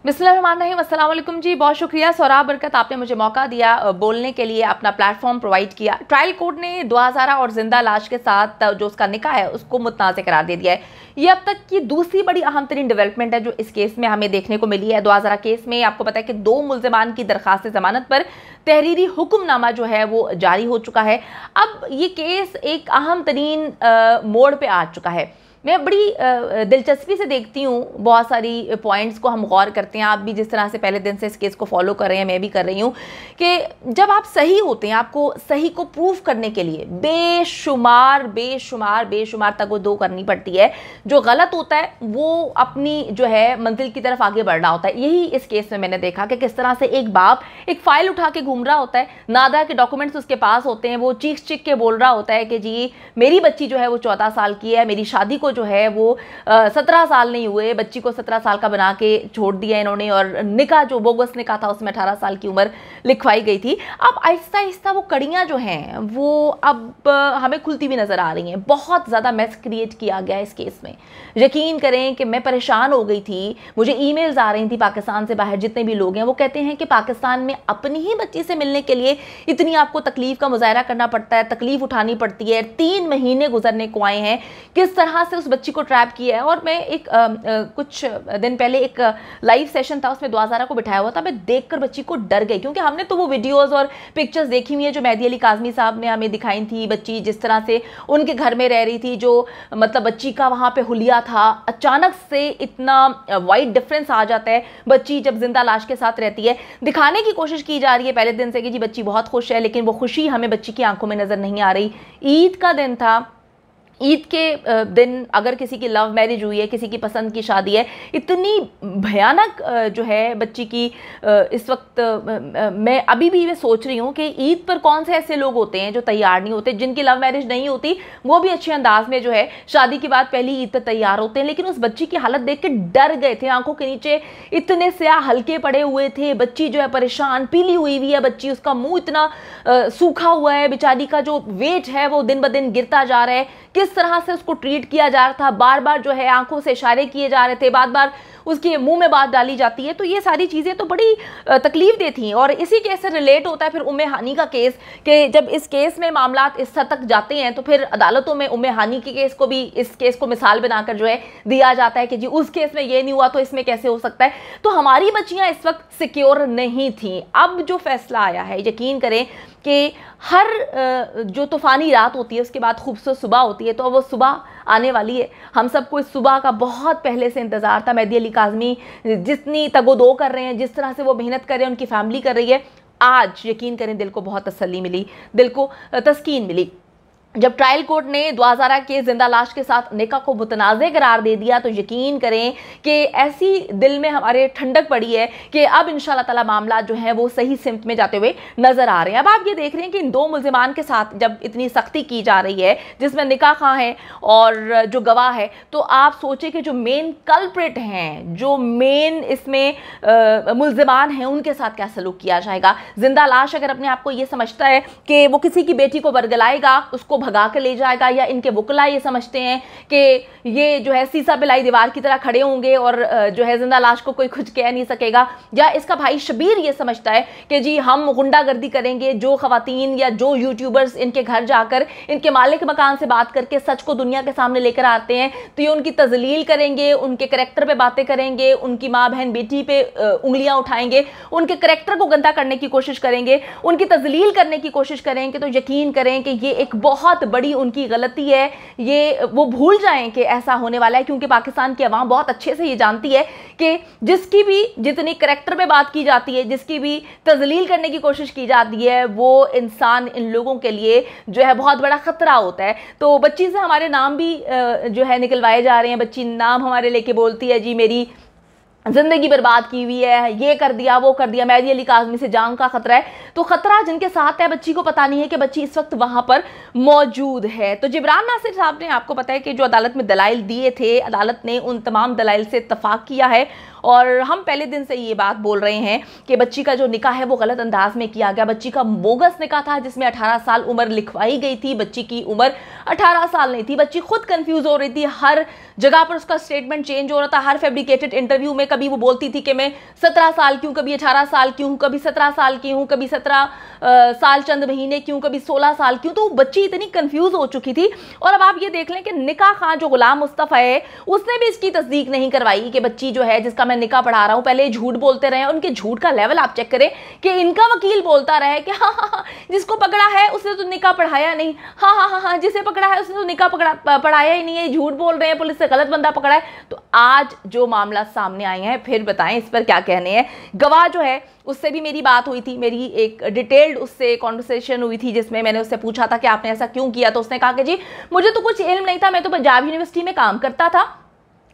बिस्मिल्लाहिर्रहमानिर्रहीम, अस्सलाम वालेकुम जी। बहुत शुक्रिया सौराब बरकत, आपने मुझे मौका दिया बोलने के लिए, अपना प्लेटफॉर्म प्रोवाइड किया। ट्रायल कोर्ट ने दुआ और जिंदा लाश के साथ जो उसका निकाह है उसको मुतनाज़ करार दे दिया है। ये अब तक की दूसरी बड़ी अहम तरीन डेवलपमेंट है जो इस केस में हमें देखने को मिली है। दुआ केस में आपको पता है कि 2 मुल्ज़िमान की दरख्वास्त जमानत पर तहरीरी हुक्मनामा जो है वो जारी हो चुका है। अब ये केस एक अहम तरीन मोड़ पर आ चुका है। मैं बड़ी दिलचस्पी से देखती हूँ, बहुत सारी पॉइंट्स को हम गौर करते हैं। आप भी जिस तरह से पहले दिन से इस केस को फॉलो कर रहे हैं, मैं भी कर रही हूँ कि जब आप सही होते हैं, आपको सही को प्रूफ करने के लिए बेशुमार बेशुमार बेशुमार तगोदो करनी पड़ती है। जो गलत होता है वो अपनी जो है मंजिल की तरफ आगे बढ़ रहा होता है। यही इस केस में मैंने देखा कि किस तरह से एक बाप एक फाइल उठा के घूम रहा होता है, नादा के डॉक्यूमेंट्स उसके पास होते हैं, वो चीख चीख के बोल रहा होता है कि जी मेरी बच्ची जो है वो 14 साल की है, मेरी शादी को जो है वो 17 साल नहीं हुए, बच्ची को 17 साल का बना के छोड़ दिया इन्होंने, और निकाह जो बोगस निकाह था उसमें 18 साल की उम्र लिखवाई गई थी। अब आहिस्ता आहिस्ता वो कड़ियाँ जो हैं वो अब हमें खुलती हुई नज़र आ रही हैं। बहुत ज़्यादा मैस क्रिएट किया गया इस केस में। यकीन करें कि मैं परेशान हो गई थी, मुझे ईमेल्स आ रही थी पाकिस्तान से बाहर, जितने भी लोग हैं वो कहते हैं कि पाकिस्तान में अपनी ही बच्ची से मिलने के लिए इतनी आपको तकलीफ का मुजाहरा करना पड़ता है, तकलीफ उठानी पड़ती है। 3 महीने गुजरने को आए हैं, किस तरह से उस बच्ची को ट्रैप किया है। और मैं एक कुछ दिन पहले एक लाइव सेशन था, उसमें दुआज़ारा को बिठाया हुआ था। मैं देखकर बच्ची को डर गई, क्योंकि हमने तो वो वीडियोस और पिक्चर्स देखी हुई है जो मेहदी अली काज़मी साहब ने हमें दिखाई थी। बच्ची जिस तरह से उनके घर में रह रही थी, जो मतलब बच्ची का वहाँ पे हुलिया था, अचानक से इतना वाइड डिफरेंस आ जाता है बच्ची जब जिंदा लाश के साथ रहती है। दिखाने की कोशिश की जा रही है पहले दिन से कि जी बच्ची बहुत खुश है, लेकिन वो खुशी हमें बच्ची की आंखों में नज़र नहीं आ रही। ईद का दिन था, ईद के दिन अगर किसी की लव मैरिज हुई है, किसी की पसंद की शादी है, इतनी भयानक जो है बच्ची की इस वक्त मैं अभी भी मैं सोच रही हूँ कि ईद पर कौन से ऐसे लोग होते हैं जो तैयार नहीं होते, जिनकी लव मैरिज नहीं होती वो भी अच्छे अंदाज में जो है शादी के बाद पहली ईद पर तैयार होते हैं। लेकिन उस बच्ची की हालत देख के डर गए थे। आंखों के नीचे इतने स्याह हल्के पड़े हुए थे, बच्ची जो है परेशान, पीली हुई है बच्ची, उसका मुंह इतना सूखा हुआ है, बेचारी का जो वेट है वो दिन ब दिन गिरता जा रहा है। किस तरह से उसको ट्रीट किया जा रहा था, बार बार जो है आंखों से इशारे किए जा रहे थे, बार बार उसके मुंह में बात डाली जाती है। तो ये सारी चीज़ें तो बड़ी तकलीफ देती हैं। और इसी केस से रिलेट होता है फिर उम्मे हानी का केस, कि जब इस केस में मामलात इस हद तक जाते हैं तो फिर अदालतों में उम्मे हानी के केस को भी, इस केस को मिसाल बनाकर जो है दिया जाता है कि जी उस केस में ये नहीं हुआ तो इसमें कैसे हो सकता है। तो हमारी बच्चियाँ इस वक्त सिक्योर नहीं थी। अब जो फैसला आया है, यकीन करें कि हर जो तूफ़ानी रात होती है उसके बाद खूबसूरत सुबह होती है, तो वो सुबह आने वाली है। हम सबको इस सुबह का बहुत पहले से इंतज़ार था। मेहदी अली काज़मी जितनी तगोदो कर रहे हैं, जिस तरह से वो मेहनत कर रहे हैं, उनकी फैमिली कर रही है, आज यकीन करें दिल को बहुत तसल्ली मिली, दिल को तस्कीन मिली। जब ट्रायल कोर्ट ने दुआज़ारा के जिंदा लाश के साथ निकाह को मुतनाज़े करार दे दिया तो यकीन करें कि ऐसी दिल में हमारे ठंडक पड़ी है कि अब इंशाल्लाह ताला मामला जो है वो सही सिमत में जाते हुए नज़र आ रहे हैं। अब आप ये देख रहे हैं कि इन 2 मुल्ज़िमान के साथ जब इतनी सख्ती की जा रही है, जिसमें निकाह खां है और जो गवाह है, तो आप सोचें कि जो मेन कल्प्रिट हैं, जो मेन इसमें मुल्ज़िमान हैं, उनके साथ क्या सलूक किया जाएगा। जिंदा लाश अगर अपने आप को ये समझता है कि वो किसी की बेटी को बरगलाएगा, उसको भगा के ले जाएगा, या इनके वकला ये समझते हैं कि ये जो है सीसा पिलाई दीवार की तरह खड़े होंगे और जो है जिंदा लाश को कोई कुछ कह नहीं सकेगा, या इसका भाई शबीर ये समझता है कि जी हम गुंडागर्दी करेंगे, जो खवातीन या जो यूट्यूबर्स इनके घर जाकर इनके मालिक मकान से बात करके सच को दुनिया के सामने लेकर आते हैं तो ये उनकी तजलील करेंगे, उनके करैक्टर पे बातें करेंगे, उनकी माँ बहन बेटी पे उंगलियां उठाएंगे, उनके करैक्टर को गंदा करने की कोशिश करेंगे, उनकी तजलील करने की कोशिश करेंगे। तो यकीन करें कि ये एक बहुत बड़ी उनकी गलती है। ये वो भूल जाएं कि ऐसा होने वाला है, क्योंकि पाकिस्तान की आवाम बहुत अच्छे से ये जानती है कि जिसकी भी जितनी करैक्टर पे बात की जाती है, जिसकी भी तजलील करने की कोशिश की जाती है, वो इंसान इन लोगों के लिए जो है बहुत बड़ा खतरा होता है। तो बच्ची से हमारे नाम भी जो है निकलवाए जा रहे हैं। बच्ची नाम हमारे लेके बोलती है जी मेरी जिंदगी बर्बाद की हुई है, ये कर दिया वो कर दिया, मेहदी अली काज़मी से जान का खतरा है। तो खतरा जिनके साथ है, बच्ची को पता नहीं है कि बच्ची इस वक्त वहां पर मौजूद है। तो जिब्रान नासिर साहब ने, आपको पता है कि जो अदालत में दलाइल दिए थे, अदालत ने उन तमाम दलाइल से इत्तफाक किया है और हम पहले दिन से ये बात बोल रहे हैं कि बच्ची का जो निकाह है वो गलत अंदाज में किया गया। बच्ची का बोगस निकाह था जिसमें 18 साल उम्र लिखवाई गई थी, बच्ची की उम्र 18 साल नहीं थी। बच्ची खुद कंफ्यूज हो रही थी, हर जगह पर उसका स्टेटमेंट चेंज हो रहा था, हर फैब्रिकेटेड इंटरव्यू में कभी वो बोलती थी कि मैं 17 साल की हूँ, कभी 18 साल की हूँ, कभी 17 साल की हूँ, कभी 17 साल चंद महीने की हूँ, कभी 16 साल की हूँ। तो बच्ची इतनी कंफ्यूज हो चुकी थी। और अब आप ये देख लें कि निकाह खां जो गुलाम मुस्तफ़ा है उसने भी इसकी तस्दीक नहीं करवाई कि बच्ची जो है जिसका मैं निकाह पढ़ा रहा हूँ, पहले झूठ बोलते रहे। उनके झूठ का लेवल आप चेक करें कि इनका वकील बोलता रहे कि हाँ हाँ हाँ जिसको पकड़ा है उसने तो निकाह पढ़ाया नहीं, हाँ हाँ हाँ हाँ जिसे पकड़ा है उसने तो निकाह पढ़ाया ही नहीं है, झूठ बोल रहे हैं, पुलिस से गलत बंदा पकड़ा है। तो आज जो मामला सामने आए हैं, फिर बताएं इस पर क्या कहने हैं। गवाह जो है उससे भी मेरी बात हुई थी, मेरी एक डिटेल्ड उससे कॉन्वर्सेशन हुई थी जिसमें मैंने उससे पूछा था कि आपने ऐसा क्यों किया। तो उसने कहा कि जी मुझे तो कुछ इल्म नहीं था, मैं तो पंजाब यूनिवर्सिटी में काम करता था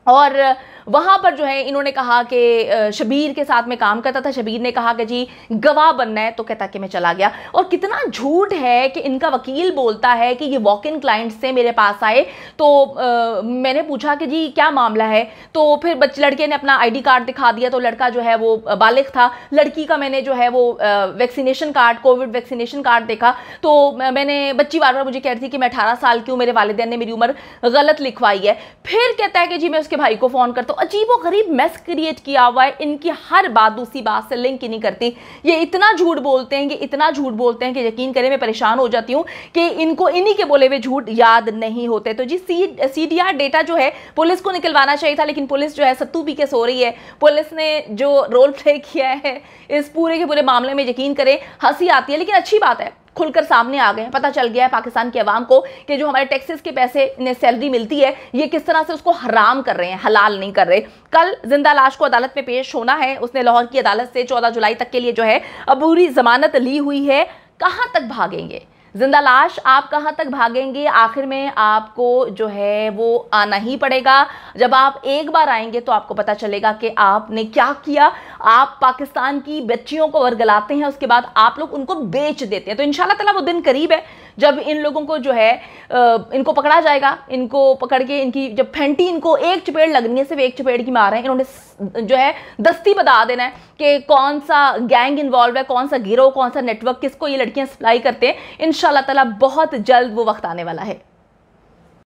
और वहाँ पर जो है इन्होंने कहा कि शबीर के साथ में काम करता था। शबीर ने कहा कि जी गवाह बनना है, तो कहता कि मैं चला गया। और कितना झूठ है कि इनका वकील बोलता है कि ये वॉक इन क्लाइंट से मेरे पास आए। तो मैंने पूछा कि जी क्या मामला है, तो फिर लड़के ने अपना ID कार्ड दिखा दिया। तो लड़का जो है वो बालिग था, लड़की का मैंने जो है वो vaccination card, Covid vaccination card देखा। तो मैंने बच्ची बार बार मुझे कह रही थी कि मैं 18 साल की हूँ, मेरे वालिदैन ने मेरी उम्र गलत लिखवाई है। फिर कहता है कि जी मैं उसके भाई को फ़ोन करता हूँ। अजीब व गरीब मैस क्रिएट किया हुआ है, इनकी हर बात दूसरी बात से लिंक ही नहीं करती। ये इतना झूठ बोलते हैं कि इतना झूठ बोलते हैं कि यकीन करें मैं परेशान हो जाती हूँ कि इनको इन्हीं के बोले हुए झूठ याद नहीं होते। तो जी CDR डेटा जो है पुलिस को निकलवाना चाहिए था, लेकिन पुलिस जो है सत्तू पी के सो रही है। पुलिस ने जो रोल प्ले किया है इस पूरे के पूरे मामले में, यकीन करें हंसी आती है। लेकिन अच्छी बात है खुलकर सामने आ गए, पता चल गया है पाकिस्तान की आवाम को कि जो हमारे टैक्सेस के पैसे इन्हें सैलरी मिलती है ये किस तरह से उसको हराम कर रहे हैं, हलाल नहीं कर रहे। कल जिंदा लाश को अदालत में पेश होना है। उसने लाहौर की अदालत से 14 जुलाई तक के लिए जो है अबूरी जमानत ली हुई है। कहाँ तक भागेंगे जिंदा लाश, आप कहाँ तक भागेंगे? आखिर में आपको जो है वो आना ही पड़ेगा। जब आप एक बार आएंगे तो आपको पता चलेगा कि आपने क्या किया। आप पाकिस्तान की बच्चियों को वर्गलाते हैं, उसके बाद आप लोग उनको बेच देते हैं। तो इंशाल्लाह ताला वो दिन करीब है जब इन लोगों को जो है इनको पकड़ा जाएगा। इनको पकड़ के इनकी जब फेंटी, इनको एक चपेड़ लगनी है, सिर्फ एक चपेड़ की मार है, इन्होंने जो है दस्ती बता देना है कि कौन सा गैंग इन्वॉल्व है, कौन सा गिरोह, कौन सा नेटवर्क, किसको ये लड़कियां सप्लाई करते हैं। इंशाल्लाह ताला बहुत जल्द वो वक्त आने वाला है।